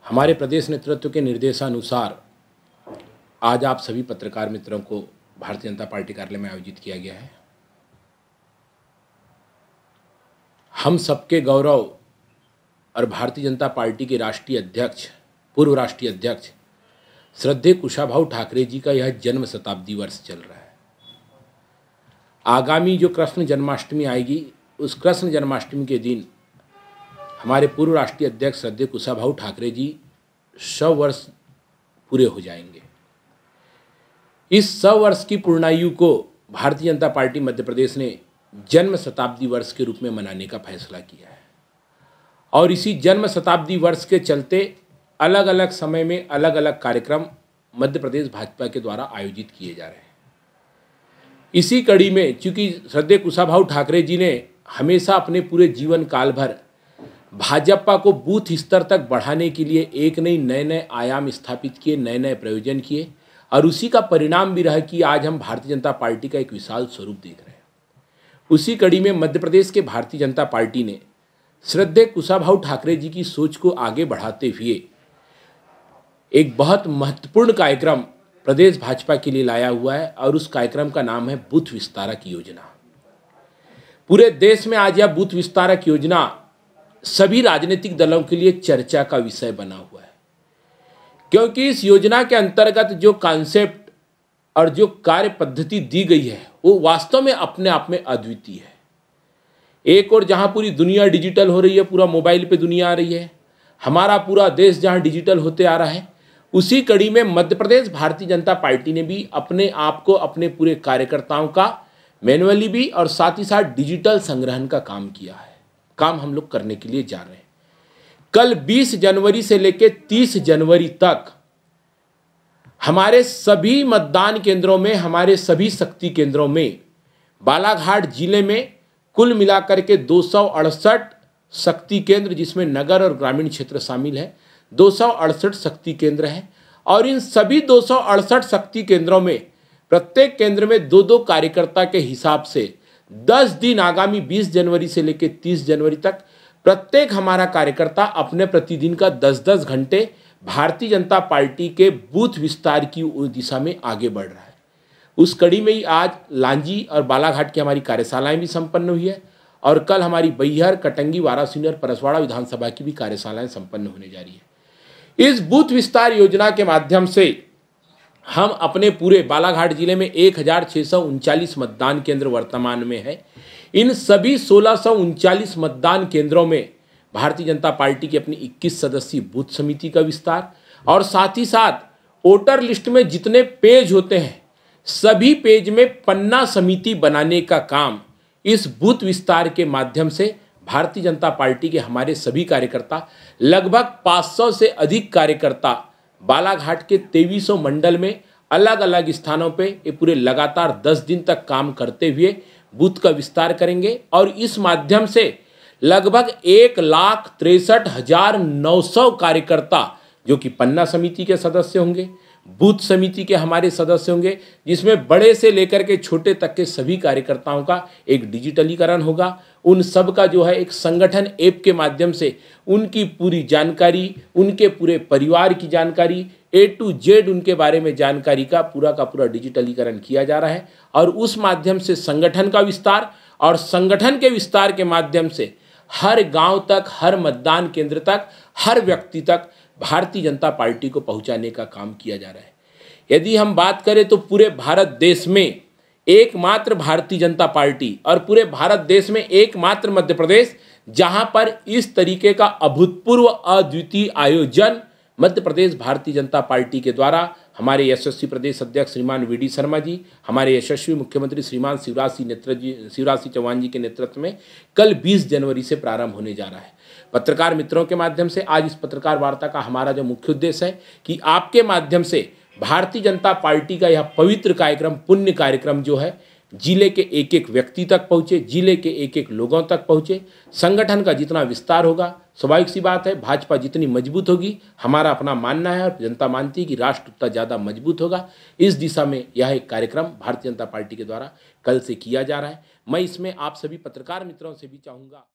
हमारे प्रदेश नेतृत्व के निर्देशानुसार आज आप सभी पत्रकार मित्रों को भारतीय जनता पार्टी कार्यालय में आयोजित किया गया है। हम सबके गौरव और भारतीय जनता पार्टी के राष्ट्रीय अध्यक्ष, पूर्व राष्ट्रीय अध्यक्ष श्रद्धेय कुशाभाऊ ठाकरे जी का यह जन्म शताब्दी वर्ष चल रहा है। आगामी जो कृष्ण जन्माष्टमी आएगी, उस कृष्ण जन्माष्टमी के दिन हमारे पूर्व राष्ट्रीय अध्यक्ष श्रद्धेय कुशाभाऊ ठाकरे जी 100 वर्ष पूरे हो जाएंगे। इस 100 वर्ष की पूर्णायु को भारतीय जनता पार्टी मध्य प्रदेश ने जन्म शताब्दी वर्ष के रूप में मनाने का फैसला किया है और इसी जन्म शताब्दी वर्ष के चलते अलग अलग समय में अलग अलग कार्यक्रम मध्य प्रदेश भाजपा के द्वारा आयोजित किए जा रहे हैं। इसी कड़ी में चूंकि श्रद्धेय कुशाभाऊ ठाकरे जी ने हमेशा अपने पूरे जीवन काल भर भाजपा को बूथ स्तर तक बढ़ाने के लिए एक नए नए आयाम स्थापित किए, नए नए प्रयोजन किए और उसी का परिणाम भी रहा कि आज हम भारतीय जनता पार्टी का एक विशाल स्वरूप देख रहे हैं। उसी कड़ी में मध्य प्रदेश के भारतीय जनता पार्टी ने श्रद्धेय कुशाभाऊ ठाकरे जी की सोच को आगे बढ़ाते हुए एक बहुत महत्वपूर्ण कार्यक्रम प्रदेश भाजपा के लिए लाया हुआ है और उस कार्यक्रम का नाम है बूथ विस्तारक योजना। पूरे देश में आज यह बूथ विस्तारक योजना सभी राजनीतिक दलों के लिए चर्चा का विषय बना हुआ है, क्योंकि इस योजना के अंतर्गत जो कॉन्सेप्ट और जो कार्य पद्धति दी गई है वो वास्तव में अपने आप में अद्वितीय है। एक और जहां पूरी दुनिया डिजिटल हो रही है, पूरा मोबाइल पे दुनिया आ रही है, हमारा पूरा देश जहां डिजिटल होते आ रहा है, उसी कड़ी में मध्य प्रदेश भारतीय जनता पार्टी ने भी अपने आप को, अपने पूरे कार्यकर्ताओं का मैनुअली भी और साथ ही साथ डिजिटल संग्रहण का काम किया है। काम हम लोग करने के लिए जा रहे हैं। कल 20 जनवरी से लेकर 30 जनवरी तक हमारे सभी मतदान केंद्रों में, हमारे सभी शक्ति केंद्रों में, बालाघाट जिले में कुल मिलाकर के 268 शक्ति केंद्र, जिसमें नगर और ग्रामीण क्षेत्र शामिल है, 268 शक्ति केंद्र हैं और इन सभी 268 शक्ति केंद्रों में प्रत्येक केंद्र में 2-2 कार्यकर्ता के हिसाब से 10 दिन आगामी 20 जनवरी से लेकर 30 जनवरी तक प्रत्येक हमारा कार्यकर्ता अपने प्रतिदिन का 10-10 घंटे भारतीय जनता पार्टी के बूथ विस्तार की दिशा में आगे बढ़ रहा है। उस कड़ी में ही आज लांजी और बालाघाट की हमारी कार्यशालाएं भी संपन्न हुई है और कल हमारी बैहर, कटंगी, वारासिनी और परसवाड़ा विधानसभा की भी कार्यशालाएं संपन्न होने जा रही है। इस बूथ विस्तार योजना के माध्यम से हम अपने पूरे बालाघाट जिले में 1639 मतदान केंद्र वर्तमान में है। इन सभी 1639 मतदान केंद्रों में भारतीय जनता पार्टी की अपनी 21 सदस्यीय बूथ समिति का विस्तार और साथ ही साथ वोटर लिस्ट में जितने पेज होते हैं सभी पेज में पन्ना समिति बनाने का काम इस बूथ विस्तार के माध्यम से भारतीय जनता पार्टी के हमारे सभी कार्यकर्ता, लगभग 500 से अधिक कार्यकर्ता बालाघाट के 2300 मंडल में अलग अलग स्थानों पे ये पूरे लगातार 10 दिन तक काम करते हुए बूथ का विस्तार करेंगे और इस माध्यम से लगभग 1,63,900 कार्यकर्ता जो कि पन्ना समिति के सदस्य होंगे, बूथ समिति के हमारे सदस्य होंगे, जिसमें बड़े से लेकर के छोटे तक के सभी कार्यकर्ताओं का एक डिजिटलीकरण होगा। उन सब का जो है एक संगठन ऐप के माध्यम से उनकी पूरी जानकारी, उनके पूरे परिवार की जानकारी, A to Z उनके बारे में जानकारी का पूरा डिजिटलीकरण किया जा रहा है और उस माध्यम से संगठन का विस्तार और संगठन के विस्तार के माध्यम से हर गांव तक, हर मतदान केंद्र तक, हर व्यक्ति तक भारतीय जनता पार्टी को पहुंचाने का काम किया जा रहा है। यदि हम बात करें तो पूरे भारत देश में एकमात्र भारतीय जनता पार्टी और पूरे भारत देश में एकमात्र मध्य प्रदेश जहां पर इस तरीके का अभूतपूर्व अद्वितीय आयोजन मध्य प्रदेश भारतीय जनता पार्टी के द्वारा हमारे यशस्वी प्रदेश अध्यक्ष श्रीमान VD शर्मा जी, हमारे यशस्वी मुख्यमंत्री श्रीमान शिवराज सिंह चौहान जी के नेतृत्व में कल 20 जनवरी से प्रारंभ होने जा रहा है। पत्रकार मित्रों के माध्यम से आज इस पत्रकार वार्ता का हमारा जो मुख्य उद्देश्य है कि आपके माध्यम से भारतीय जनता पार्टी का यह पवित्र कार्यक्रम, पुण्य कार्यक्रम जो है जिले के एक एक व्यक्ति तक पहुँचे, जिले के एक एक लोगों तक पहुँचे। संगठन का जितना विस्तार होगा, स्वाभाविक सी बात है, भाजपा जितनी मजबूत होगी, हमारा अपना मानना है और जनता मानती है कि राष्ट्र उतना ज़्यादा मजबूत होगा। इस दिशा में यह एक कार्यक्रम भारतीय जनता पार्टी के द्वारा कल से किया जा रहा है। मैं इसमें आप सभी पत्रकार मित्रों से भी चाहूँगा